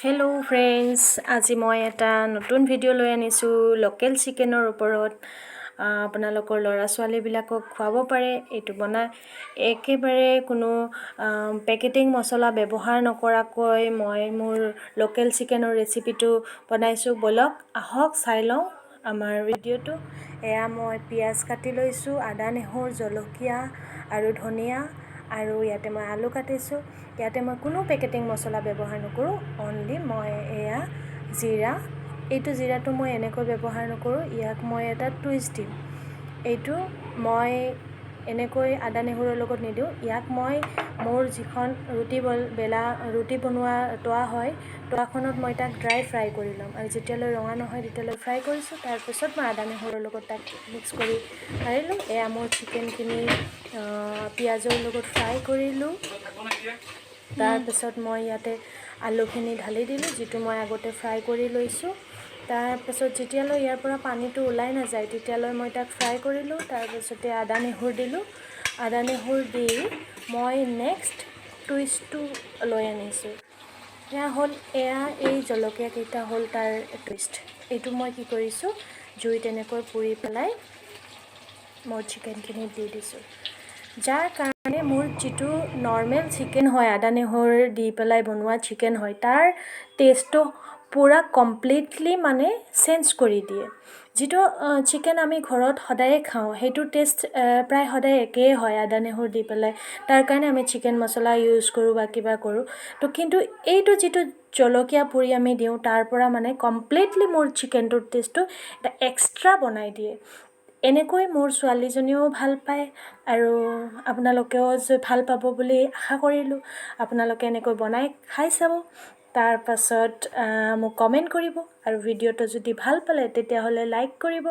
Hello' friends, আজি মই এটা নতুন ভিডিঅ' লৈ আনিছোঁ লোকেল চিকেনৰ ওপৰত। আপোনালোকৰ ল'ৰা ছোৱালীবিলাকক খুৱাব পাৰে। এইটো বনাই একেবাৰে কোনো পেকেটিং মছলা ব্যৱহাৰ নকৰাকৈ মই মোৰ লোকেল চিকেনৰ ৰেচিপিটো বনাইছোঁ। ব'লক আহক চাই লওঁ আমাৰ ভিডিঅ'টো। এয়া মই পিঁয়াজ কাটি লৈছোঁ, আদা নহৰু জলকীয়া আৰু ধনিয়া, আৰু ইয়াতে মই আলু কাটিছোঁ। ইয়াতে মই কোনো পেকেটিং মছলা ব্যৱহাৰ নকৰোঁ, অনলি মই এয়া জিৰা। এইটো জিৰাটো মই এনেকৈ ব্যৱহাৰ নকৰোঁ, ইয়াক মই এটা টুইষ্ট দিম। এইটো মই এনেকৈ আদা নহৰুৰ লগত নিদিওঁ, ইয়াক মই মোৰ যিখন ৰুটি বনোৱা তাৱা হয়, তাৱাখনত মই তাক ড্ৰাই ফ্ৰাই কৰি ল'ম, আৰু যেতিয়ালৈ ৰঙা নহয় তেতিয়ালৈ ফ্ৰাই কৰিছোঁ। তাৰপিছত মই আদা নহৰুৰ লগত তাক মিক্স কৰি মাৰিলোঁ। এয়া মোৰ চিকেনখিনি পিঁয়াজৰ লগত ফ্ৰাই কৰিলোঁ। তাৰপিছত মই ইয়াতে আলুখিনি ঢালি দিলোঁ, যিটো মই আগতে ফ্ৰাই কৰি লৈছোঁ। তাৰপিছত যেতিয়ালৈ ইয়াৰ পৰা পানীটো ওলাই নাযায় তেতিয়ালৈ মই তাক ফ্ৰাই কৰিলোঁ। তাৰপিছতে আদা নহৰু দিলোঁ। আদা নহৰু দি মই নেক্সট টুইষ্টটো লৈ আনিছোঁ। এয়া এই জলকীয়াকেইটা হ'ল তাৰ টুইষ্ট। এইটো মই কি কৰিছোঁ, জুইত এনেকৈ পুৰি পেলাই মই চিকেনখিনি দি দিছোঁ, যাৰ কাৰণে মোৰ যিটো নৰ্মেল চিকেন হয়, আদা নহৰু দি পেলাই বনোৱা চিকেন হয়, তাৰ টেষ্টটো পূৰা কমপ্লিটলি মানে চেঞ্জ কৰি দিয়ে। যিটো চিকেন আমি ঘৰত সদায়ে খাওঁ, সেইটো টেষ্ট প্ৰায় সদায় একেই হয় আদা নহৰু দি পেলাই। তাৰ কাৰণে আমি চিকেন মছলা ইউজ কৰোঁ বা কিবা কৰোঁ। তো কিন্তু এইটো যিটো জলকীয়া পুৰি আমি দিওঁ, তাৰ পৰা মানে কমপ্লিটলি মোৰ চিকেনটোৰ টেষ্টটো এটা এক্সট্ৰা বনাই দিয়ে। এনেকৈ মোৰ ছোৱালীজনীও ভাল পায়, আৰু আপোনালোকেও ভাল পাব বুলি আশা কৰিলোঁ। আপোনালোকে এনেকৈ বনাই খাই চাব, তাৰপাছত মোক কমেণ্ট কৰিব, আৰু ভিডিঅ'টো যদি ভাল পালে তেতিয়াহ'লে লাইক কৰিব,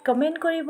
কমেণ্ট কৰিব।